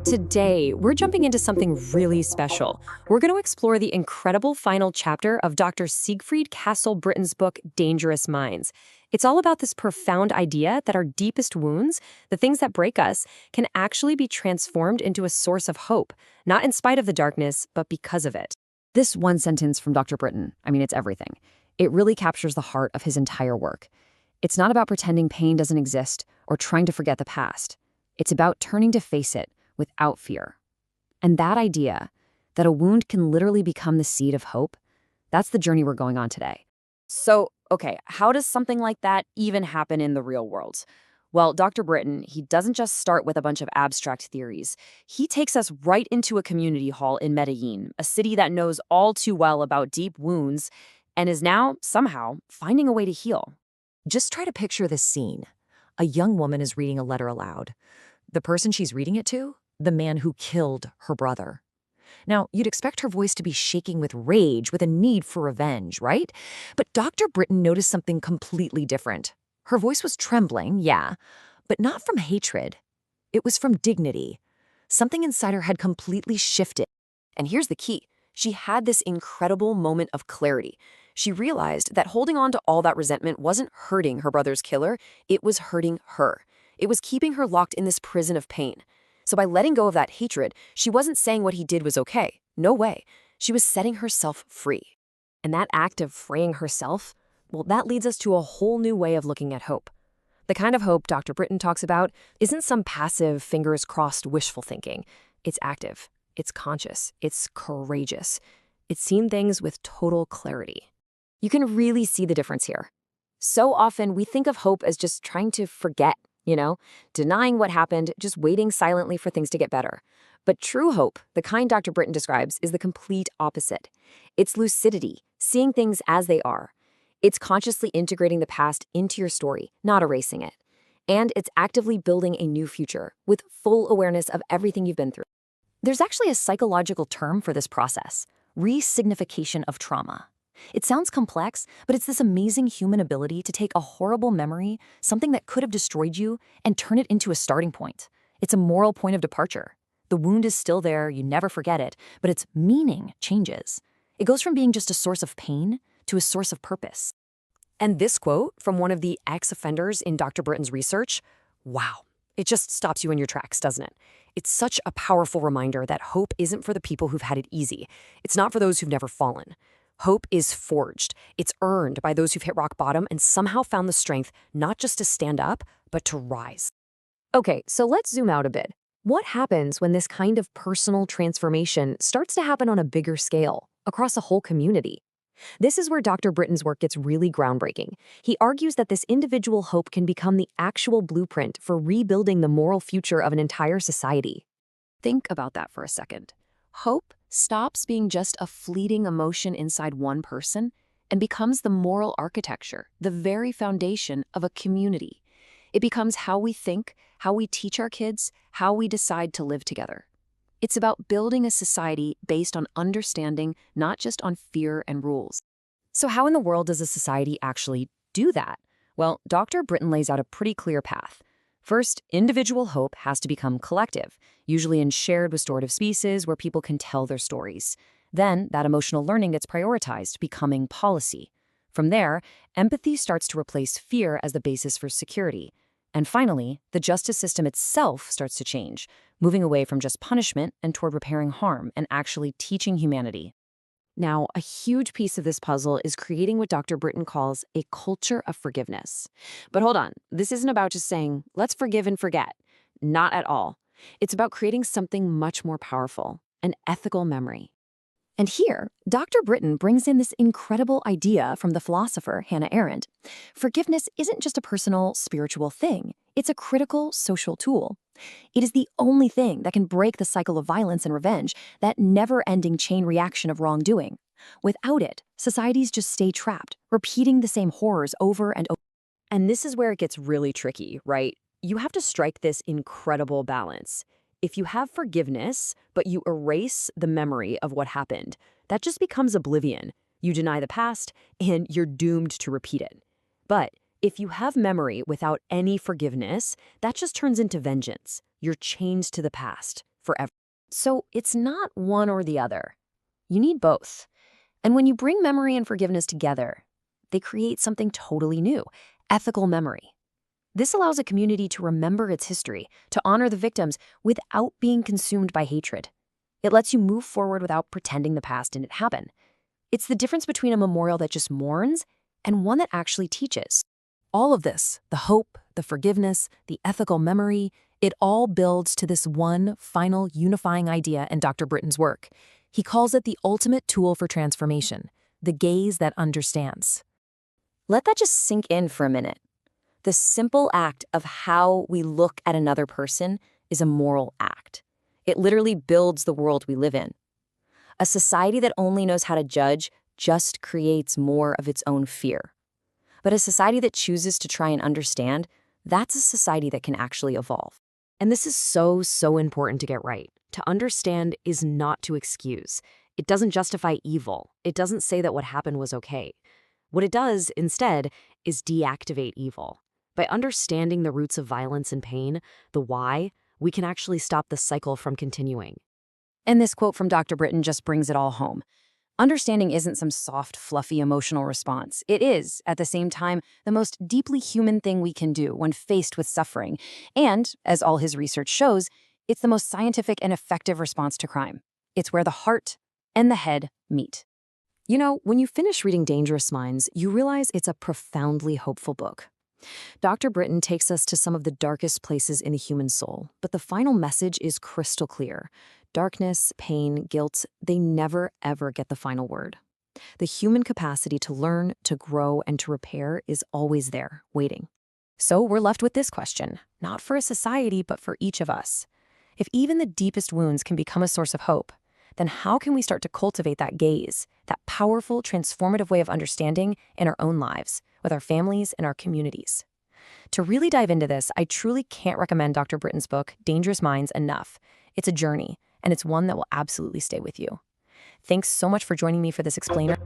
Today, we're jumping into something really special. We're going to explore the incredible final chapter of Dr. Siegfried Britton's book, Dangerous Minds. It's all about this profound idea that our deepest wounds, the things that break us, can actually be transformed into a source of hope, not in spite of the darkness, but because of it. This one sentence from Dr. Britton, it's everything. It really captures the heart of his entire work. It's not about pretending pain doesn't exist or trying to forget the past. It's about turning to face it without fear. And that idea, that a wound can literally become the seed of hope, that's the journey we're going on today. So, okay, how does something like that even happen in the real world? Well, Dr. Britton, he doesn't just start with a bunch of abstract theories. He takes us right into a community hall in Medellin, a city that knows all too well about deep wounds and is now, somehow, finding a way to heal. Just try to picture this scene. A young woman is reading a letter aloud. The person she's reading it to? The man who killed her brother. Now, you'd expect her voice to be shaking with rage, with a need for revenge, right? But Dr. Britton noticed something completely different. Her voice was trembling, yeah, but not from hatred. It was from dignity. Something inside her had completely shifted. And here's the key. She had this incredible moment of clarity. She realized that holding on to all that resentment wasn't hurting her brother's killer, it was hurting her. It was keeping her locked in this prison of pain. So by letting go of that hatred, she wasn't saying what he did was okay. No way. She was setting herself free. And that act of freeing herself, well, that leads us to a whole new way of looking at hope. The kind of hope Dr. Britton talks about isn't some passive, fingers-crossed wishful thinking. It's active. It's conscious. It's courageous. It's seen things with total clarity. You can really see the difference here. So often, we think of hope as just trying to forget, denying what happened, just waiting silently for things to get better. But true hope, the kind Dr. Britton describes, is the complete opposite. It's lucidity, seeing things as they are. It's consciously integrating the past into your story, not erasing it. And it's actively building a new future with full awareness of everything you've been through. There's actually a psychological term for this process, resignification of trauma. It sounds complex, but it's this amazing human ability to take a horrible memory, something that could have destroyed you, and turn it into a starting point. It's a moral point of departure. The wound is still there, you never forget it, but its meaning changes. It goes from being just a source of pain to a source of purpose. And this quote from one of the ex-offenders in Dr. Britton's research, wow, it just stops you in your tracks, doesn't it? It's such a powerful reminder that hope isn't for the people who've had it easy. It's not for those who've never fallen. Hope is forged. It's earned by those who've hit rock bottom and somehow found the strength not just to stand up, but to rise. Okay, so let's zoom out a bit. What happens when this kind of personal transformation starts to happen on a bigger scale, across a whole community? This is where Dr. Britton's work gets really groundbreaking. He argues that this individual hope can become the actual blueprint for rebuilding the moral future of an entire society. Think about that for a second. Hope stops being just a fleeting emotion inside one person and becomes the moral architecture, the very foundation of a community. It becomes how we think, how we teach our kids, how we decide to live together. It's about building a society based on understanding, not just on fear and rules. So how in the world does a society actually do that? Well, Dr. Britton lays out a pretty clear path. First, individual hope has to become collective, usually in shared restorative spaces where people can tell their stories. Then, that emotional learning gets prioritized, becoming policy. From there, empathy starts to replace fear as the basis for security. And finally, the justice system itself starts to change, moving away from just punishment and toward repairing harm and actually teaching humanity. Now, a huge piece of this puzzle is creating what Dr. Britton calls a culture of forgiveness. But hold on, this isn't about just saying, let's forgive and forget. Not at all. It's about creating something much more powerful, an ethical memory. And here, Dr. Britton brings in this incredible idea from the philosopher Hannah Arendt. Forgiveness isn't just a personal, spiritual thing. It's a critical social tool. It is the only thing that can break the cycle of violence and revenge, that never-ending chain reaction of wrongdoing. Without it, societies just stay trapped, repeating the same horrors over and over. And this is where it gets really tricky, right? You have to strike this incredible balance. If you have forgiveness, but you erase the memory of what happened, that just becomes oblivion. You deny the past, and you're doomed to repeat it. But if you have memory without any forgiveness, that just turns into vengeance. You're chained to the past forever. So it's not one or the other. You need both. And when you bring memory and forgiveness together, they create something totally new, ethical memory. This allows a community to remember its history, to honor the victims without being consumed by hatred. It lets you move forward without pretending the past didn't happen. It's the difference between a memorial that just mourns and one that actually teaches. All of this, the hope, the forgiveness, the ethical memory, it all builds to this one final unifying idea in Dr. Britton's work. He calls it the ultimate tool for transformation, the gaze that understands. Let that just sink in for a minute. The simple act of how we look at another person is a moral act. It literally builds the world we live in. A society that only knows how to judge just creates more of its own fear. But a society that chooses to try and understand, that's a society that can actually evolve. And this is so, so important to get right. To understand is not to excuse. It doesn't justify evil. It doesn't say that what happened was okay. What it does, instead, is deactivate evil. By understanding the roots of violence and pain, the why, we can actually stop the cycle from continuing. And this quote from Dr. Britton just brings it all home. Understanding isn't some soft, fluffy emotional response. It is, at the same time, the most deeply human thing we can do when faced with suffering. And, as all his research shows, it's the most scientific and effective response to crime. It's where the heart and the head meet. You know, when you finish reading Dangerous Minds, you realize it's a profoundly hopeful book. Dr. Britton takes us to some of the darkest places in the human soul, but the final message is crystal clear. Darkness, pain, guilt, they never, ever get the final word. The human capacity to learn, to grow, and to repair is always there, waiting. So we're left with this question, not for a society, but for each of us. If even the deepest wounds can become a source of hope, then how can we start to cultivate that gaze, that powerful, transformative way of understanding in our own lives, with our families and our communities? To really dive into this, I truly can't recommend Dr. Britton's book, Dangerous Minds, enough. It's a journey, and it's one that will absolutely stay with you. Thanks so much for joining me for this explainer.